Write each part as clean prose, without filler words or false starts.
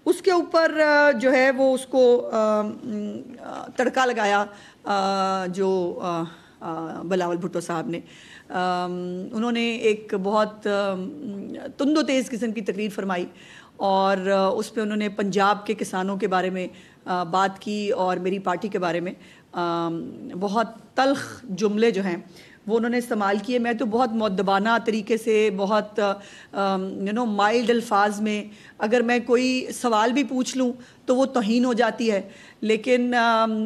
اس کے اوپر جو ہے وہ اس کو تڑکا لگایا جو بلاول بھٹو صاحب نے. انہوں نے ایک بہت تند و تیز قسم کی تقریر فرمائی اور اس پہ انہوں نے پنجاب کے کسانوں کے بارے میں بات کی اور میری پارٹی کے بارے میں بہت تلخ جملے جو ہیں وہ انہوں نے استعمال کیے. میں تو بہت مؤدبانہ طریقے سے بہت مائلڈ الفاظ میں اگر میں کوئی سوال بھی پوچھ لوں تو وہ توہین ہو جاتی ہے, لیکن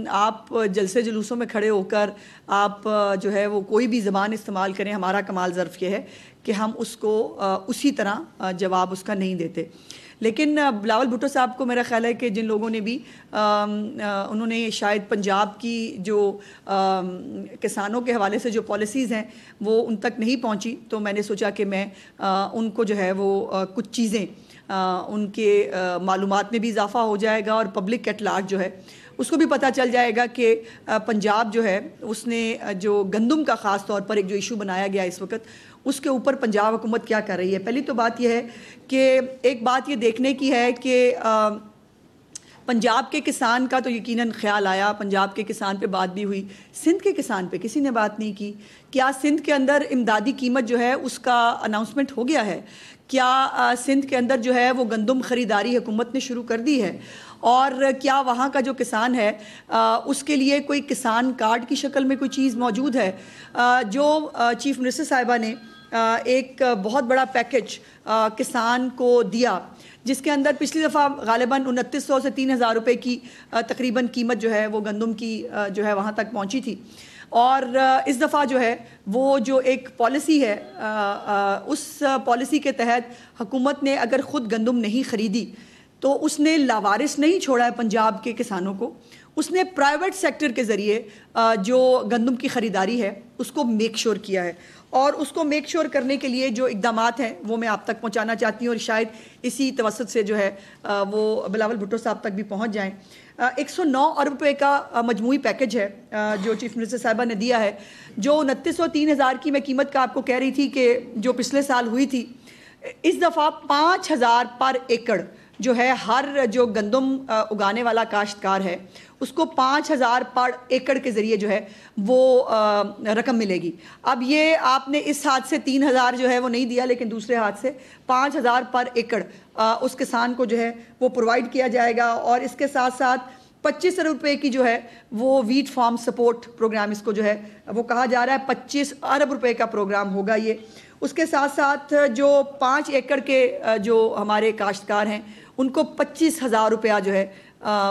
آپ جلسے جلوسوں میں کھڑے ہو کر آپ جو ہے وہ کوئی بھی زبان استعمال کریں, ہمارا کمال ظرف یہ ہے کہ ہم اس کو اسی طرح جواب اس کا نہیں دیتے. لیکن بلاول بھٹو صاحب کو میرا خیال ہے کہ جن لوگوں نے بھی انہوں نے شاید پنجاب کی جو کسانوں کے حوالے سے جو پالیسیز ہیں وہ ان تک نہیں پہنچی, تو میں نے سوچا کہ میں ان کو جو ہے وہ کچھ چیزیں ان کے معلومات میں بھی اضافہ ہو جائے گا اور پبلک ایٹ لارج جو ہے اس کو بھی پتہ چل جائے گا کہ پنجاب جو ہے اس نے جو گندم کا خاص طور پر ایک جو ایشو بنایا گیا اس وقت اس کے اوپر پنجاب حکومت کیا کر رہی ہے. پہلی تو بات یہ ہے کہ ایک بات یہ دیکھنے کی ہے کہ پنجاب کے کسان کا تو یقیناً خیال آیا, پنجاب کے کسان پہ بات بھی ہوئی, سندھ کے کسان پہ کسی نے بات نہیں کی. کیا سندھ کے اندر امدادی قیمت جو ہے اس کا اناؤنسمنٹ ہو گیا ہے؟ کیا سندھ کے اندر جو ہے وہ گندم خریداری حکومت نے شروع کر دی ہے؟ اور کیا وہاں کا جو کسان ہے اس کے لیے کوئی کسان کارڈ کی شکل میں کوئی چیز موجود ہے؟ جو چیف منسٹر صاحبہ نے ایک بہت بڑا پیکج کسان کو دیا جس کے اندر پچھلی دفعہ غالباً 2900 سے 3000 روپے کی تقریباً قیمت جو ہے وہ گندم کی جو ہے وہاں تک پہنچی تھی, اور اس دفعہ جو ہے وہ جو ایک پالیسی ہے اس پالیسی کے تحت حکومت نے اگر خود گندم نہیں خریدی تو اس نے لاوارث نہیں چھوڑا ہے پنجاب کے کسانوں کو, اس نے پرائیویٹ سیکٹر کے ذریعے جو گندم کی خریداری ہے اس کو میک شور کیا ہے. اور اس کو میک شور کرنے کے لیے جو اقدامات ہیں وہ میں آپ تک پہنچانا چاہتی ہوں اور شاید اسی توسط سے جو ہے وہ بلاول بھٹو صاحب تک بھی پہنچ جائیں. 109 ارب روپے کا مجموعی پیکج ہے جو چیف منسٹر صاحبہ نے دیا ہے. جو 2900 3000 کی میں قیمت کا آپ کو کہہ رہی تھی کہ جو پچھلے سال ہوئی تھی, اس دفعہ 5000 پر ایکڑ جو ہے ہر جو گندم اگانے والا کاشتکار ہے اس کو 5000 پر ایکڑ کے ذریعے جو ہے وہ رقم ملے گی. اب یہ آپ نے اس ہاتھ سے 3000 جو ہے وہ نہیں دیا, لیکن دوسرے ہاتھ سے 5000 پر ایکڑ اس کسان کو جو ہے وہ پرووائڈ کیا جائے گا. اور اس کے ساتھ ساتھ 25 ارب روپے کی جو ہے وہ ویٹ فارم سپورٹ پروگرام اس کو جو ہے وہ کہا جا رہا ہے, 25 ارب روپے کا پروگرام ہوگا یہ. اس کے ساتھ ساتھ جو 5 ایکڑ کے جو ہمارے کاشتکار ہیں ان کو 25,000 روپیہ جو ہے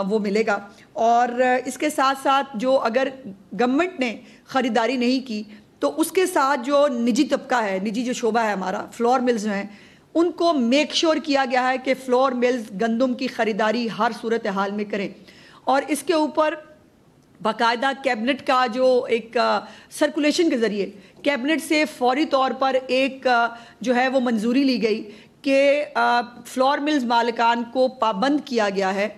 وہ ملے گا. اور اس کے ساتھ ساتھ جو اگر گورنمنٹ نے خریداری نہیں کی تو اس کے ساتھ جو نجی طبقہ ہے, نجی جو شعبہ ہے ہمارا, فلور ملز جو ہیں, ان کو میک شور کیا گیا ہے کہ فلور ملز گندم کی خریداری ہر صورتحال میں کریں. اور اس کے اوپر باقاعدہ کیبنٹ کا جو ایک سرکولیشن کے ذریعے کیبنٹ سے فوری طور پر ایک جو ہے وہ منظوری لی گئی کہ فلور ملز مالکان کو پابند کیا گیا ہے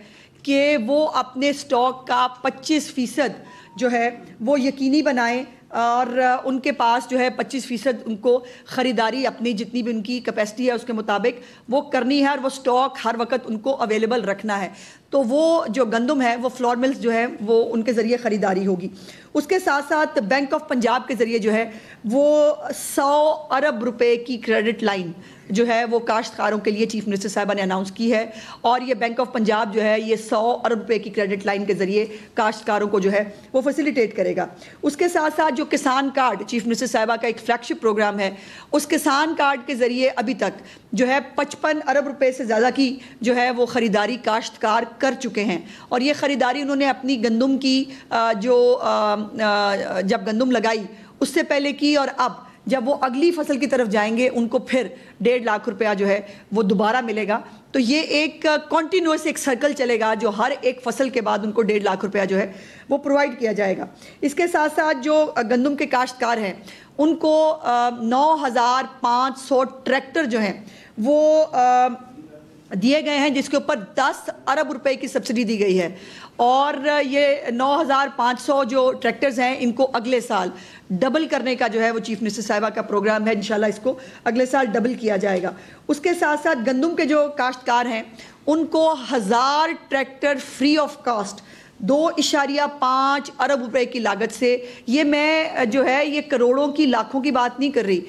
کہ وہ اپنے سٹاک کا 25% جو ہے وہ یقینی بنائیں اور ان کے پاس جو ہے 25% ان کو خریداری اپنی جتنی بھی ان کی کیپیسٹی ہے اس کے مطابق وہ کرنی ہے اور وہ سٹاک ہر وقت ان کو اویلیبل رکھنا ہے. تو وہ جو گندم ہے وہ فلور ملز جو ہے وہ ان کے ذریعے خریداری ہوگی. اس کے ساتھ ساتھ بینک آف پنجاب کے ذریعے جو ہے وہ 100 ارب روپے کی کریڈٹ لائن جو ہے وہ کاشتکاروں کے لیے چیف منسٹر صاحبہ نے اناؤنس کی ہے, اور یہ بینک آف پنجاب جو ہے یہ 100 ارب روپے کی کریڈٹ لائن کے ذریعے کاشتکاروں کو جو ہے وہ فیسیلیٹیٹ کرے گا. اس کے ساتھ ساتھ جو کسان کارڈ چیف منسٹر صاحبہ کا ایک فلیگ شپ پروگرام ہے, اس کسان کارڈ کے ذریعے ابھی تک جو ہے 55 ارب روپے سے زیادہ کی جو ہے وہ خریداری کاشتکار کر چکے ہیں. اور یہ خریداری انہوں نے اپنی گندم کی جو جب گندم لگائی اس سے پہلے کی, اور اب جب وہ اگلی فصل کی طرف جائیں گے ان کو پھر 1.5 لاکھ روپیہ جو ہے وہ دوبارہ ملے گا. تو یہ ایک کنٹینیوس ایک سرکل چلے گا جو ہر ایک فصل کے بعد ان کو 1.5 لاکھ روپیہ جو ہے وہ پرووائڈ کیا جائے گا. اس کے ساتھ ساتھ جو گندم کے کاشتکار ہیں ان کو 9500 ٹریکٹر جو ہیں وہ دیے گئے ہیں جس کے اوپر 10 ارب روپے کی سبسڈی دی گئی ہے، اور یہ 9,500 جو ٹریکٹرز ہیں ان کو اگلے سال ڈبل کرنے کا جو ہے وہ چیف منسٹر صاحبہ کا پروگرام ہے، انشاءاللہ اس کو اگلے سال ڈبل کیا جائے گا۔ اس کے ساتھ ساتھ گندم کے جو کاشتکار ہیں ان کو 1000 ٹریکٹر فری آف کاسٹ 2.5 ارب روپے کی لاگت سے، یہ میں جو ہے یہ کروڑوں کی لاکھوں کی بات نہیں کر رہی،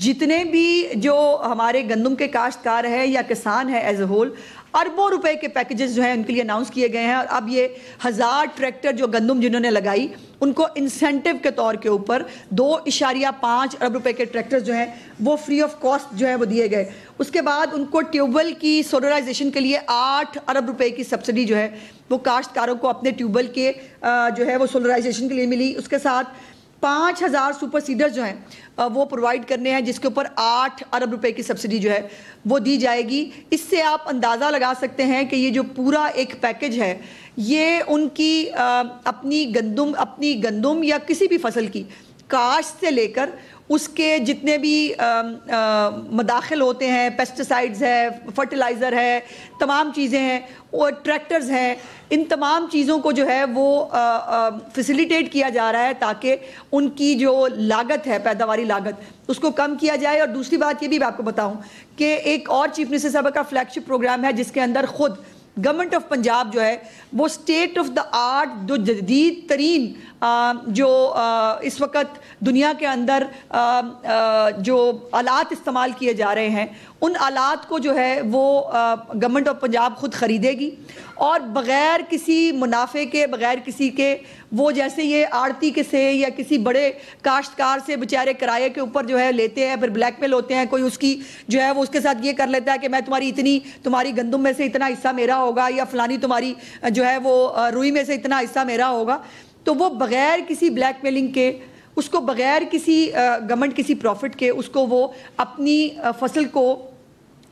جتنے بھی جو ہمارے گندم کے کاشتکار ہیں یا کسان ہیں ایز اے ہول، اربوں روپے کے پیکیجز جو ہیں ان کے لیے اناؤنس کیے گئے ہیں، اور اب یہ 1000 ٹریکٹر جو گندم جنہوں نے لگائی ان کو انسینٹیو کے طور کے اوپر 2.5 ارب روپے کے ٹریکٹر جو ہیں وہ فری آف کاسٹ جو ہے وہ دیے گئے۔ اس کے بعد ان کو ٹیوب ویل کی سولرائزیشن کے لیے 8 ارب روپے کی سبسڈی جو ہے وہ کاشتکاروں کو اپنے ٹیوب ویل کے جو ہے وہ سولرائزیشن کے لیے ملی۔ اس کے ساتھ 5000 سپر سیڈر جو ہیں وہ پرووائڈ کرنے ہیں جس کے اوپر 8 ارب روپے کی سبسڈی جو ہے وہ دی جائے گی۔ اس سے آپ اندازہ لگا سکتے ہیں کہ یہ جو پورا ایک پیکج ہے یہ ان کی اپنی گندم یا کسی بھی فصل کی کاشت سے لے کر اس کے جتنے بھی مداخل ہوتے ہیں، پیسٹیسائڈز ہے، فرٹیلائزر ہے، تمام چیزیں ہیں، اور ٹریکٹرز ہیں، ان تمام چیزوں کو جو ہے وہ فیسیلیٹیٹ کیا جا رہا ہے تاکہ ان کی جو لاگت ہے، پیداواری لاگت، اس کو کم کیا جائے۔ اور دوسری بات یہ بھی میں آپ کو بتاؤں کہ ایک اور چیف منسٹر صاحب کا فلیگ شپ پروگرام ہے جس کے اندر خود گورنمنٹ آف پنجاب جو ہے وہ اسٹیٹ آف دا آرٹ جو جدید ترین جو اس وقت دنیا کے اندر جو آلات استعمال کیے جا رہے ہیں ان آلات کو جو ہے وہ گورنمنٹ آف پنجاب خود خریدے گی، اور بغیر کسی منافع کے، بغیر کسی کے، وہ جیسے یہ آڑتی کے سے یا کسی بڑے کاشتکار سے بیچارے کرائے کے اوپر جو ہے لیتے ہیں، پھر بلیک میل ہوتے ہیں، کوئی اس کی جو ہے وہ اس کے ساتھ یہ کر لیتا ہے کہ میں تمہاری گندم میں سے اتنا حصہ میرا ہوگا، یا فلانی تمہاری جو ہے وہ روئی میں سے اتنا حصہ میرا ہوگا، تو وہ بغیر کسی بلیک میلنگ کے، اس کو بغیر کسی گورنمنٹ کسی پروفٹ کے، اس کو وہ اپنی فصل کو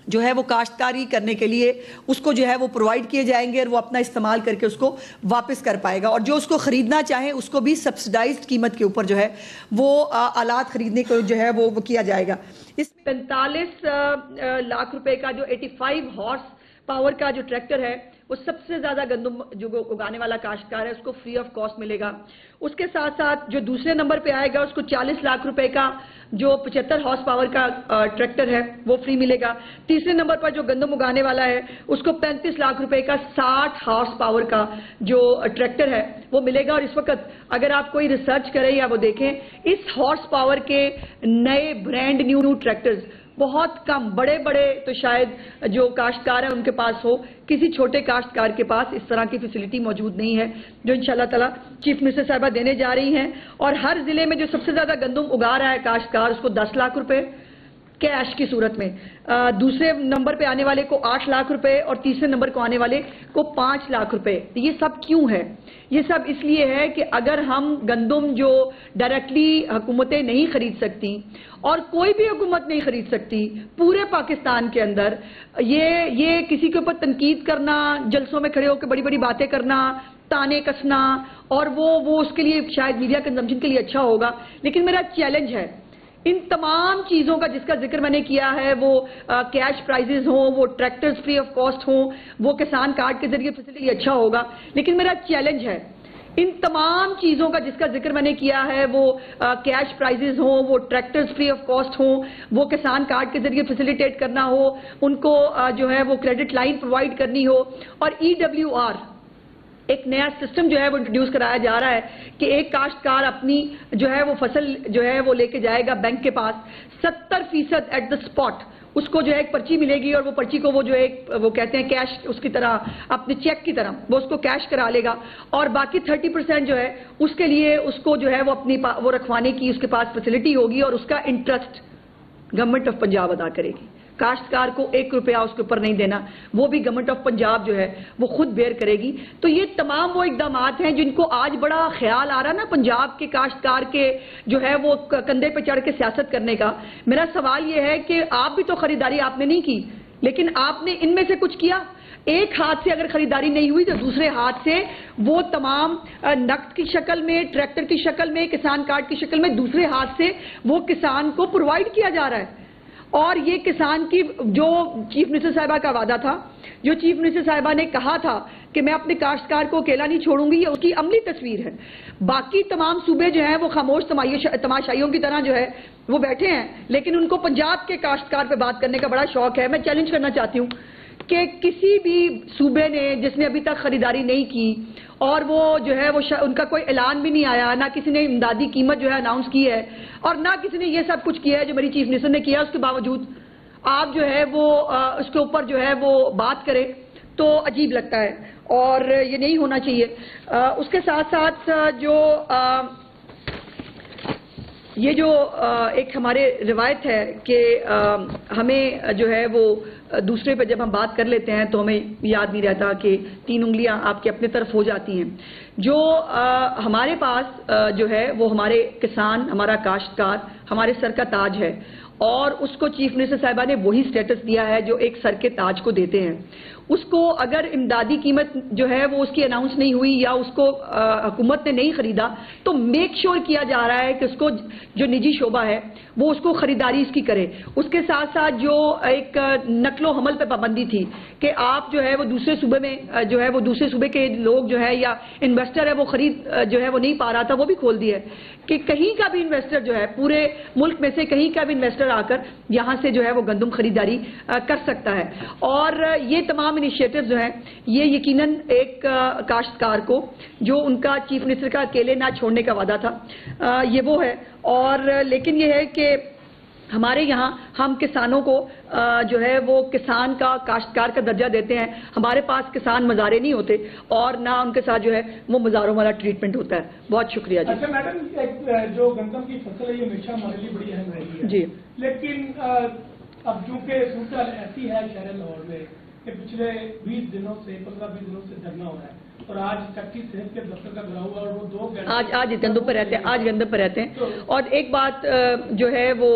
جو ہے وہ کاشتکاری کرنے کے لیے اس کو جو ہے وہ پرووائڈ کیے جائیں گے، اور وہ اپنا استعمال کر کے اس کو واپس کر پائے گا، اور جو اس کو خریدنا چاہیں اس کو بھی سبسڈائزڈ قیمت کے اوپر جو ہے وہ آلات خریدنے کو جو ہے وہ کیا جائے گا۔ اس 45 لاکھ روپے کا جو 85 ہارس پاور کا جو ٹریکٹر ہے وہ سب سے زیادہ گندم جو اگانے والا کاشتکار ہے اس کو فری آف کاسٹ ملے گا۔ اس کے ساتھ ساتھ جو دوسرے نمبر پہ آئے گا اس کو 40 لاکھ روپے کا جو 75 ہارس پاور کا ٹریکٹر ہے وہ فری ملے گا۔ تیسرے نمبر پر جو گندم اگانے والا ہے اس کو 35 لاکھ روپے کا 60 ہارس پاور کا جو ٹریکٹر ہے وہ ملے گا۔ اور اس وقت اگر آپ کوئی ریسرچ کریں یا وہ دیکھیں، اس ہارس پاور کے نئے برانڈ نیو ٹریکٹرز بہت کم، بڑے تو شاید جو کاشتکار ہیں ان کے پاس ہو، کسی چھوٹے کاشتکار کے پاس اس طرح کی فیسلٹی موجود نہیں ہے، جو انشاءاللہ تعالی چیف منسٹر صاحبہ دینے جا رہی ہیں۔ اور ہر ضلع میں جو سب سے زیادہ گندم اگا رہا ہے کاشتکار اس کو 10 لاکھ روپے کیش کی صورت میں، دوسرے نمبر پہ آنے والے کو 8 لاکھ روپے، اور تیسرے نمبر کو آنے والے کو 5 لاکھ روپے۔ یہ سب کیوں ہے؟ یہ سب اس لیے ہے کہ اگر ہم گندم جو ڈائریکٹلی حکومتیں نہیں خرید سکتی، اور کوئی بھی حکومت نہیں خرید سکتی پورے پاکستان کے اندر، یہ کسی کے اوپر تنقید کرنا، جلسوں میں کھڑے ہو کے بڑی باتیں کرنا، تانے کسنا، اور وہ اس کے لیے شاید میڈیا کنزمپشن کے لیے اچھا ہوگا، لیکن میرا چیلنج ہے ان تمام چیزوں کا جس کا ذکر میں نے کیا ہے، وہ کیش پرائزز ہوں، وہ ٹریکٹرز فری آف کاسٹ ہوں، وہ کسان کارڈ کے ذریعے فیسلٹی اچھا ہوگا، لیکن میرا چیلنج ہے ان تمام چیزوں کا جس کا ذکر میں نے کیا ہے، وہ کیش پرائزز ہوں، وہ ٹریکٹرز فری آف کاسٹ ہوں، وہ کسان کارڈ کے ذریعے فیسیلیٹیٹ کرنا ہو، ان کو جو ہے وہ کریڈٹ لائن پرووائڈ کرنی ہو، اور EWR ایک نیا سسٹم جو ہے وہ انٹروڈیوس کرایا جا رہا ہے کہ ایک کاشتکار اپنی جو ہے وہ فصل جو ہے وہ لے کے جائے گا بینک کے پاس، 70% ایٹ دا اسپاٹ اس کو جو ہے ایک پرچی ملے گی، اور وہ پرچی کو وہ جو ایک وہ کہتے ہیں کیش اس کی طرح، اپنے چیک کی طرح وہ اس کو کیش کرا لے گا، اور باقی 30% جو ہے اس کے لیے اس کو جو ہے وہ اپنی وہ رکھوانے کی اس کے پاس فیسلٹی ہوگی، اور اس کا انٹرسٹ گورنمنٹ آف پنجاب ادا کرے گی۔ کاشتکار کو 1 روپیہ اس کے اوپر نہیں دینا، وہ بھی گورنمنٹ آف پنجاب جو ہے وہ خود بیئر کرے گی۔ تو یہ تمام وہ اقدامات ہیں جن کو آج بڑا خیال آ رہا نا پنجاب کے کاشتکار کے جو ہے وہ کندھے پہ چڑھ کے سیاست کرنے کا۔ میرا سوال یہ ہے کہ آپ بھی تو خریداری آپ نے نہیں کی، لیکن آپ نے ان میں سے کچھ کیا؟ ایک ہاتھ سے اگر خریداری نہیں ہوئی تو دوسرے ہاتھ سے وہ تمام نقد کی شکل میں، ٹریکٹر کی شکل میں، کسان کارڈ کی شکل میں دوسرے ہاتھ سے وہ کسان کو پرووائڈ کیا جا رہا ہے۔ اور یہ کسان کی جو چیف منسٹر صاحبہ کا وعدہ تھا، جو چیف منسٹر صاحبہ نے کہا تھا کہ میں اپنے کاشتکار کو اکیلا نہیں چھوڑوں گی، یہ اس کی عملی تصویر ہے۔ باقی تمام صوبے جو ہیں وہ خاموش تماشائیوں کی طرح جو ہے وہ بیٹھے ہیں، لیکن ان کو پنجاب کے کاشتکار پہ بات کرنے کا بڑا شوق ہے۔ میں چیلنج کرنا چاہتی ہوں کہ کسی بھی صوبے نے جس نے ابھی تک خریداری نہیں کی اور وہ جو ہے وہ ان کا کوئی اعلان بھی نہیں آیا، نہ کسی نے امدادی قیمت جو ہے اناؤنس کی ہے، اور نہ کسی نے یہ سب کچھ کیا ہے جو میری چیف منسٹر نے کیا، اس کے باوجود آپ جو ہے وہ اس کے اوپر جو ہے وہ بات کریں تو عجیب لگتا ہے، اور یہ نہیں ہونا چاہیے۔ اس کے ساتھ ساتھ یہ جو ایک ہمارے روایت ہے کہ ہمیں جو ہے وہ دوسرے پہ جب ہم بات کر لیتے ہیں تو ہمیں یاد نہیں رہتا کہ 3 انگلیاں آپ کے اپنے طرف ہو جاتی ہیں۔ جو ہمارے پاس جو ہے وہ ہمارے کسان، ہمارا کاشتکار ہمارے سر کا تاج ہے، اور اس کو چیف منسٹر صاحبہ نے وہی سٹیٹس دیا ہے جو ایک سر کے تاج کو دیتے ہیں۔ اس کو اگر امدادی قیمت جو ہے وہ اس کی اناؤنس نہیں ہوئی یا اس کو حکومت نے نہیں خریدا تو میک شور کیا جا رہا ہے کہ اس کو جو نجی شعبہ ہے وہ اس کو خریداری اس کی کرے۔ اس کے ساتھ ساتھ جو ایک نقل و حمل پہ پابندی تھی کہ آپ جو ہے وہ دوسرے صوبے میں جو ہے وہ دوسرے صوبے کے لوگ جو ہے یا انویسٹر ہے وہ خرید جو ہے وہ نہیں پا رہا تھا، وہ بھی کھول دی ہے کہ کہیں کا بھی انویسٹر جو ہے پورے ملک میں سے کہیں کا بھی انویسٹر آ کر یہاں سے جو ہے وہ گندم خریداری کر سکتا ہے۔ اور یہ تمام انیشیٹو جو ہیں یہ یقیناً ایک کاشتکار کو جو ان کا چیف منسٹر کا اکیلے نہ چھوڑنے کا وعدہ تھا یہ وہ ہے۔ اور لیکن یہ ہے کہ ہمارے یہاں ہم کسانوں کو جو ہے وہ کسان کا کاشتکار کا درجہ دیتے ہیں، ہمارے پاس کسان مزارے نہیں ہوتے اور نہ ان کے ساتھ جو ہے وہ مزاروں والا ٹریٹمنٹ ہوتا ہے۔ بہت شکریہ جی۔ اچھا میڈم، جو گندم کی فصل ہے یہ ہمیشہ ہمارے لیے بڑی اہم رہی ہے جی، لیکن اب چونکہ صورتحال ایسی ہے شہر لاہور میں کہ پچھلے 20 دنوں سے 15-20 دنوں سے دھرنا ہو رہا ہے، اور آج چکی صحت کے دفتر کا گھرا ہوا اور وہ 2 گھنٹے آج گندم پہ رہتے ہیں، آج گندم پہ رہتے ہیں۔ اور ایک بات جو ہے وہ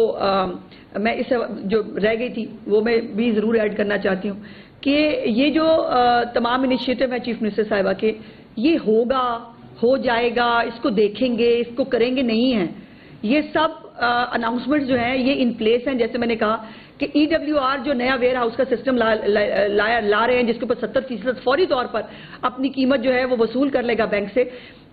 میں اس جو رہ گئی تھی وہ میں بھی ضرور ایڈ کرنا چاہتی ہوں کہ یہ جو تمام انیشیٹو ہے چیف منسٹر صاحبہ کے، یہ ہوگا، ہو جائے گا، اس کو دیکھیں گے، اس کو کریں گے، نہیں ہیں۔ یہ سب اناؤنسمنٹ جو ہیں یہ ان پلیس ہیں۔ جیسے میں نے کہا کہ EWR جو نیا ویئر ہاؤس کا سسٹم لا رہے ہیں جس کے اوپر 70% فوری طور پر اپنی قیمت جو ہے وہ وصول کر لے گا بینک سے،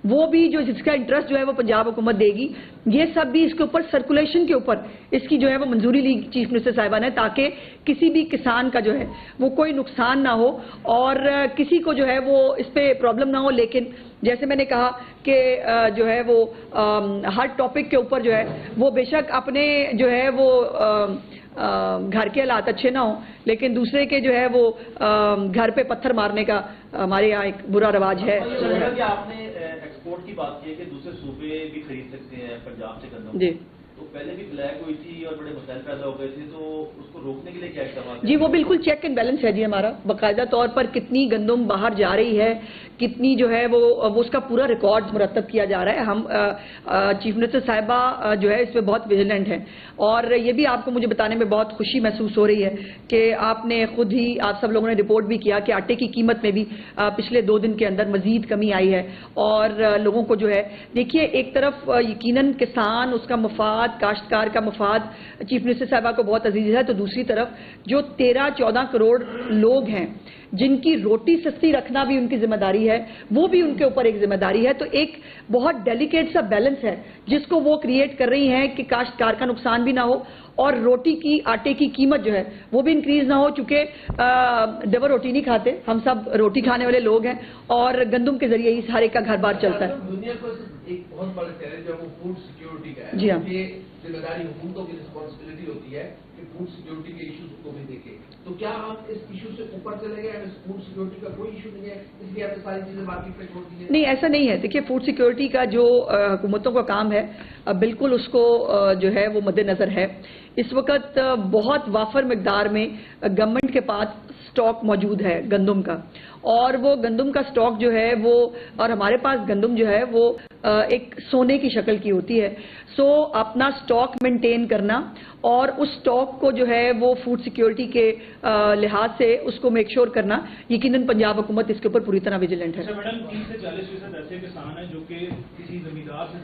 وہ بھی جو جس کا انٹرسٹ جو ہے وہ پنجاب حکومت دے گی، یہ سب بھی اس کے اوپر سرکولیشن کے اوپر اس کی جو ہے وہ منظوری لی چیف منسٹر صاحبہ نے، تاکہ کسی بھی کسان کا جو ہے وہ کوئی نقصان نہ ہو اور کسی کو جو ہے وہ اس پہ پرابلم نہ ہو۔ لیکن جیسے میں نے کہا کہ جو ہے وہ ہر ٹاپک کے اوپر جو ہے وہ بے شک اپنے جو ہے وہ گھر کے حالات اچھے نہ ہوں، لیکن دوسرے کے جو ہے وہ گھر پہ پتھر مارنے کا ہمارے یہاں ایک برا رواج ہے۔ آپ نے ایکسپورٹ کی بات کی ہے کہ دوسرے صوبے بھی خرید سکتے ہیں پنجاب سے گندم، جی تو پہلے بھی بلیک ہوئی تھی اور بڑے مسائل پیدا ہو گئے تھے، تو اس کو روکنے کے لیے کیا اقدامات؟ جی وہ بالکل چیک اینڈ بیلنس ہے جی ہمارا، باقاعدہ طور پر کتنی گندم باہر جا رہی ہے، کتنی جو ہے وہ اس کا پورا ریکارڈ مرتب کیا جا رہا ہے۔ ہم چیف منسٹر صاحبہ جو ہے اس پہ بہت ویجیلنٹ ہیں، اور یہ بھی آپ کو مجھے بتانے میں بہت خوشی محسوس ہو رہی ہے کہ آپ نے خود ہی آپ سب لوگوں نے رپورٹ بھی کیا کہ آٹے کی قیمت میں بھی پچھلے 2 دن کے اندر مزید کمی آئی ہے، اور لوگوں کو جو ہے دیکھیے ایک طرف یقیناً کسان، اس کا مفاد، کاشتکار کا مفاد چیف منسٹر صاحبہ کو بہت عزیز ہے، تو دوسری طرف جو 13-14 کروڑ لوگ ہیں جن کی روٹی سستی رکھنا بھی ان کی ذمہ داری ہے، وہ بھی ان کے اوپر ایک ذمہ داری ہے۔ تو ایک بہت ڈیلیکیٹ سا بیلنس ہے جس کو وہ کریٹ کر رہی ہیں کہ کاشتکار کا نقصان بھی نہ ہو اور روٹی کی، آٹے کی قیمت جو ہے وہ بھی انکریز نہ ہو، چونکہ ڈبل روٹی نہیں کھاتے، ہم سب روٹی کھانے والے لوگ ہیں اور گندم کے ذریعے ہی ہر ایک کا گھر بار چلتا ہے۔ دنیا کو ایک بہت بڑا چیلنج ہے وہ فوڈ سیکیورٹی کا ہے۔ جی ہاں، یہ ذمہ داری حکومتوں کی رسپانسبلٹی ہوتی ہے کہ فوڈ سیکیورٹی کے ایشوز کو بھی دیکھیں، تو کیا آپ اس ایشو سے اوپر چلے گئے؟ فوڈ سیکیورٹی کا کوئی ایشو نہیں ہے اس لیے آپ نے ساری چیزیں مارکیٹ پہ چھوڑ دی ہیں؟ نہیں ایسا نہیں ہے۔ دیکھیے فوڈ سیکیورٹی کا جو حکومتوں کا کام ہے بالکل اس کو جو ہے وہ مد نظر ہے۔ اس وقت بہت وافر مقدار میں گورنمنٹ کے پاس سٹاک موجود ہے گندم کا، اور وہ گندم کا سٹاک جو ہے وہ، اور ہمارے پاس گندم جو ہے وہ ایک سونے کی شکل کی ہوتی ہے۔ سو اپنا سٹاک مینٹین کرنا اور اس سٹاک کو جو ہے وہ فوڈ سیکیورٹی کے لحاظ سے اس کو میک شور کرنا، یقیناً پنجاب حکومت اس کے اوپر پوری طرح ویجیلنٹ ہے۔ اچھا میڈم، 30 سے 40% ایسے کسان ہیں جو کہ کسی زمیندار سے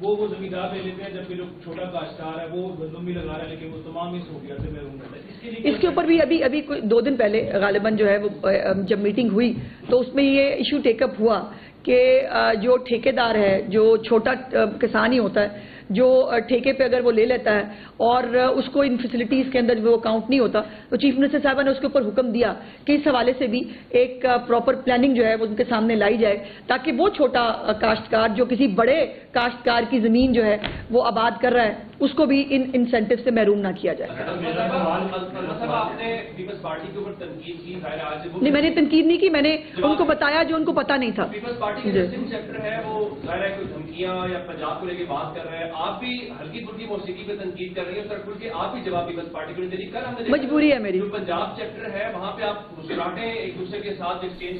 وہ زمیندار لے لیتے ہیں، جبکہ جو چھوٹا کاشتکار ہے وہ گندم بھی لگا رہا ہے لیکن وہ تمام ہی سہولیات سے محروم رہتا ہے. اس کے اوپر بھی ابھی 2 دن پہلے غالباً جو ہے وہ جب میٹنگ ہوئی تو اس میں یہ ایشو ٹیک اپ ہوا کہ جو ٹھیکیدار ہے، جو چھوٹا کسان ہی ہوتا ہے، جو ٹھیکے پہ اگر وہ لے لیتا ہے اور اس کو ان فیسلٹیز کے اندر وہ اکاؤنٹ نہیں ہوتا، تو چیف منسٹر صاحبہ نے اس کے اوپر حکم دیا کہ اس حوالے سے بھی ایک پراپر پلاننگ جو ہے وہ ان کے سامنے لائی جائے تاکہ وہ چھوٹا کاشتکار جو کسی بڑے کاشتکار کی زمین جو ہے وہ آباد کر رہا ہے اس کو بھی ان انسینٹو سے محروم نہ کیا جائے. نہیں، میں نے تنقید نہیں کی، میں نے ان کو بتایا جو ان کو پتہ نہیں تھا. پنجاب کو لے کے بات کر رہے ہیں، آپ بھی ہلکی پھلکی موسیقی پہ تنقید کر رہی ہیں اور کھل کے آپ بھی جواب پیپلز پارٹی کو نہیں دے رہی. کل ہم نے مجبوری ہے میری. جو پنجاب چیپٹر ہے وہاں پہ آپ مسکراہٹیں ایک دوسرے کے ساتھ ایکسچینج